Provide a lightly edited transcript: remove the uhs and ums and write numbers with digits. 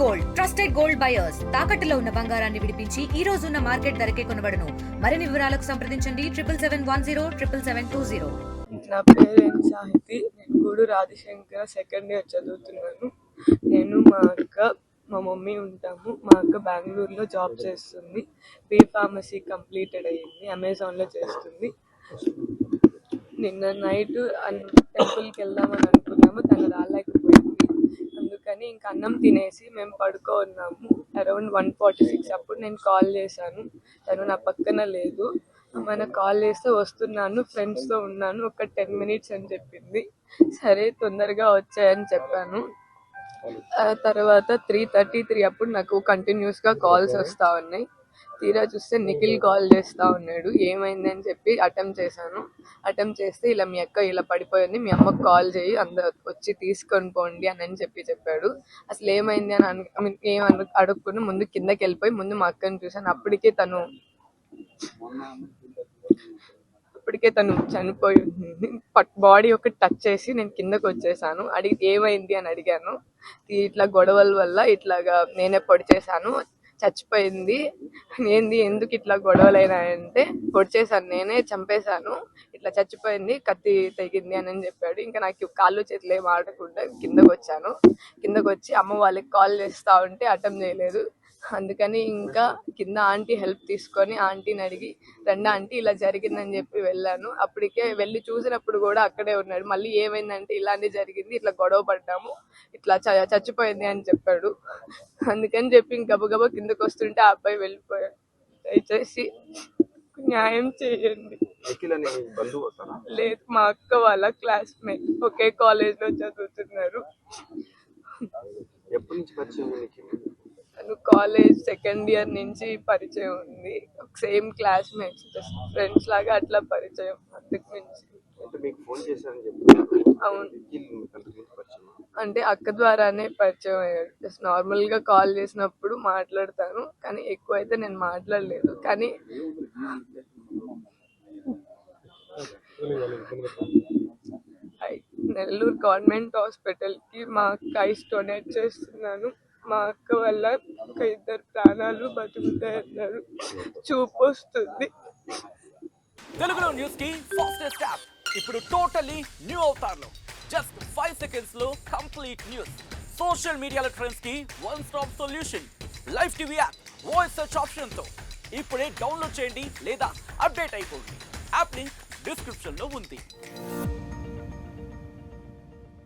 Gold trusted gold buyers తాకట్టులో ఉన్న బంగారాన్ని విడిపించి ఈ రోజు ఉన్న మార్కెట్ ధరకే కొనబడును. మరిన్ని వివరాలకు సంప్రదించండి 7771077720. నా పేరు సాహితి. నేను గూడూరు ఆదిశంకర సెకండ్ ఇయర్ చదువుతున్నాను. నేను మా అక్క మా మమ్మీ ఉంటాము. మా అక్క బెంగళూరులో జాబ్ చేస్తుంది. ఫార్మసీ కంప్లీటెడ్ అయ్యింది, అమెజాన్లో చేస్తుంది. నిన్న నైట్ టెంపుల్కి వెళ్దామని అనుకున్నాము, తను రాలేకపోయింది. అందుకని ఇంకా అన్నం తినేసి మేము పడుకోన్నాము. అరౌండ్ 1:46 అప్పుడు నేను కాల్ చేశాను. తను నా పక్కన లేదు. మన కాల్ చేస్తే వస్తున్నాను, ఫ్రెండ్స్తో ఉన్నాను, ఒక 10 minutes అని చెప్పింది. సరే తొందరగా వచ్చాయని చెప్పాను. తర్వాత 3:33 అప్పుడు నాకు కంటిన్యూస్గా కాల్స్ వస్తూ ఉన్నాయి. తీరా చూస్తే నిఖిల్ కాల్ చేస్తూ ఉన్నాడు. ఏమైందని చెప్పి అటెంప్ట్ చేస్తే ఇలా మీ అక్క ఇలా పడిపోయింది, మీ అమ్మకు కాల్ చేయి, అందరు వచ్చి తీసుకొని పోండి అని చెప్పాడు. అసలు ఏమైంది అని అడుక్కుని ముందు కిందకి వెళ్ళిపోయి ముందు మా అక్కని చూశాను. అప్పటికే తను చనిపోయి ఉంది. బాడీ ఒకటి టచ్ చేసి నేను కిందకు వచ్చేసాను. ఏమైంది అని అడిగాను. ఇట్లా గొడవల వల్ల ఇట్లాగా నేనే పొడి చేశాను, చచ్చిపోయింది. ఏంది ఎందుకు ఇట్లా గొడవలైనాయంటే పొడి చేశాను, నేనే చంపేశాను, ఇట్లా చచ్చిపోయింది, కత్తి తెగింది అని చెప్పాడు. ఇంకా నాకు కాళ్ళు చేతులు ఏం ఆడకుండా కిందకు వచ్చి అమ్మ వాళ్ళకి కాల్ చేస్తూ ఉంటే అటెంప్ట్ చేయలేదు. అందుకని ఇంకా కింద ఆంటీ హెల్ప్ తీసుకొని ఆంటీని అడిగి రండి ఆంటీ ఇలా జరిగిందని చెప్పి వెళ్ళాను. అప్పటికే వెళ్ళి చూసినప్పుడు కూడా అక్కడే ఉన్నాడు. మళ్ళీ ఏమైందంటే ఇలాంటి జరిగింది, ఇట్లా గొడవ పడ్డాము, ఇట్లా చచ్చిపోయింది అని చెప్పాడు. అందుకని చెప్పి ఇంక గబగబా కిందకు వస్తుంటే ఆ అబ్బాయి వెళ్ళిపోయాడు. దయచేసి న్యాయం చేయండి. లేదు, మా అక్క వాళ్ళ క్లాస్మేట్, ఒకే కాలేజ్లో చదువుతున్నారు. తను కాలేజ్ సెకండ్ ఇయర్ నుంచి పరిచయం ఉంది. సేమ్ క్లాస్మేట్స్, ఫ్రెండ్స్ లాగా అట్లా పరిచయం, అందుకు మించి. అవును, అంటే అక్క ద్వారానే పరిచయం అయ్యాడు. జస్ట్ నార్మల్గా కాల్ చేసినప్పుడు మాట్లాడతాను, కానీ ఎక్కువ అయితే నేను మాట్లాడలేదు. కానీ నెల్లూరు గవర్నమెంట్ హాస్పిటల్కి మా అక్క ఐస్ డొనేట్ చేస్తున్నాను. మా అక్క వల్ల ఒక 2 ప్రాణాలు బతుకుతాయన్నారు. చూపు వస్తుంది. తెలుగులో న్యూస్ కి ఫాస్టెస్ట్ యాప్ ఇప్పుడు టోటల్లీ న్యూ అవతార్లో జస్ట్ 5 seconds లో కంప్లీట్ న్యూస్. సోషల్ మీడియాలో ట్రెండ్స్ కి one stop solution. Live TV app voice search option తో ఇప్పుడే డౌన్లోడ్ చేయండి లేదా అప్డేట్ అయిపోండి. యాప్ లింక్ డిస్క్రిప్షన్ లో ఉంది.